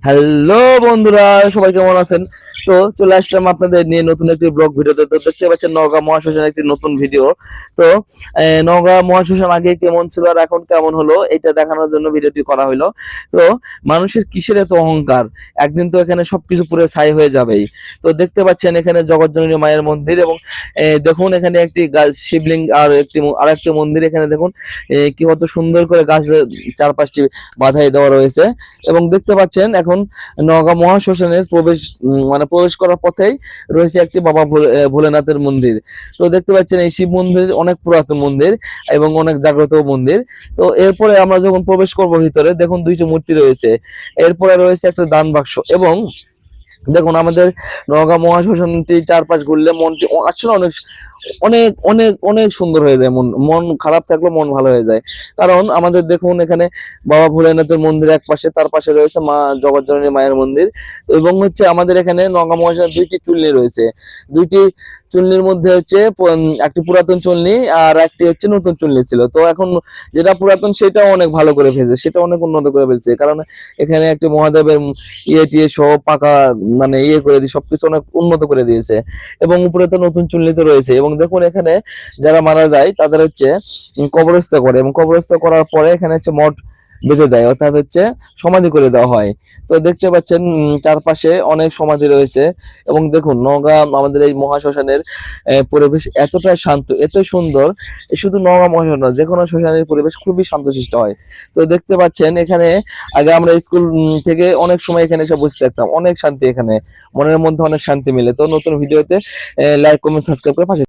Hello বন্ধুরা, সবাই কেমন আছেন? তো চলে আসলাম আপনাদের নিয়ে নতুন একটি ব্লগ ভিডিওতে। তো দেখতে পাচ্ছেন নওগাঁ মহাশ্মশানের একটি নতুন ভিডিও। তো নওগাঁ মহাশ্মশান আগে কেমন ছিল আর এখন কেমন হলো এটা দেখানোর জন্য ভিডিওটি করা হলো। তো মানুষের কিসের এত অহংকার, একদিন তো এখানে সবকিছু পুরো ছাই হয়ে যাবেই। তো দেখতে পাচ্ছেন এখানে জগৎজননী মায়ের মন্দির এবং দেখুন এখানে একটি শিবলিঙ্গ আর একটি মন্দির। এখানে দেখুন কি কত সুন্দর করে গাছ চারপাশটি বাধাই দেওয়া রয়েছে। এবং দেখতে পাচ্ছেন এখন নওগাঁ মহাশ্মশানের প্রবেশ করার পথেই রয়েছে একটি বাবা ভোলেনাথের মন্দির। তো দেখতে পাচ্ছেন এই শিব মন্দির অনেক পুরাতন মন্দির এবং অনেক জাগ্রত মন্দির। তো এরপরে আমরা যখন প্রবেশ করব ভিতরে, দেখুন দুইটি মূর্তি রয়েছে। এরপরে রয়েছে একটা দান বাক্স এবং দেখুন আমাদের নওগাঁ মহাশ্মশানটি চারপাশ ঘুরলে মনটি আসলে অনেক অনেক অনেক অনেক সুন্দর হয়ে যায়। মন মন খারাপ থাকলেও মন ভালো হয়ে যায়। কারণ আমাদের দেখুন এখানে বাবা ভোলেনাথের মন্দির এক পাশে, তার পাশে রয়েছে মা জগৎজননী মায়ের মন্দির। এবং হচ্ছে আমাদের এখানে নওগাঁ মহাশ্মশানে দুইটি চুল্লি রয়েছে। দুইটি চুল্লির মধ্যে হচ্ছে একটি পুরাতন চুল্লি আর একটি হচ্ছে নতুন চুল্লি ছিল। তো এখন যেটা পুরাতন সেটাও অনেক ভালো করে ফেলছে, সেটা অনেক উন্নত করে ফেলছে। কারণ এখানে একটি মহাদেবের ইয়ে টিয়ে সব পাকা মানে ইয়ে করে দিয়ে সবকিছু অনেক উন্নত করে দিয়েছে। এবং উপরে তো নতুন চুল্লি তো রয়েছে। এবং দেখুন এখানে যারা মারা যায় তাদের হচ্ছে কবরস্থ করে, এবং কবরস্থ করার পরে এখানে হচ্ছে মঠ বেঁধে দেয়, অর্থাৎ হচ্ছে সমাধি করে দেওয়া হয়। তো দেখতে পাচ্ছেন চারপাশে অনেক সমাধি রয়েছে। এবং দেখুন নওগাঁ আমাদের এই মহাশ্মশানের পরিবেশ এতটা শান্ত, এত সুন্দর। শুধু নওগাঁ মহাশ্মশান না, যে কোনো শ্মশানের পরিবেশ খুবই শান্তশিষ্ট হয়। তো দেখতে পাচ্ছেন এখানে আগে আমরা স্কুল থেকে অনেক সময় এখানে এসে বসে থাকতাম, অনেক শান্তি, এখানে মনের মধ্যে অনেক শান্তি মিলে। তো নতুন ভিডিওতে লাইক কমেন্ট সাবস্ক্রাইব করে পাশে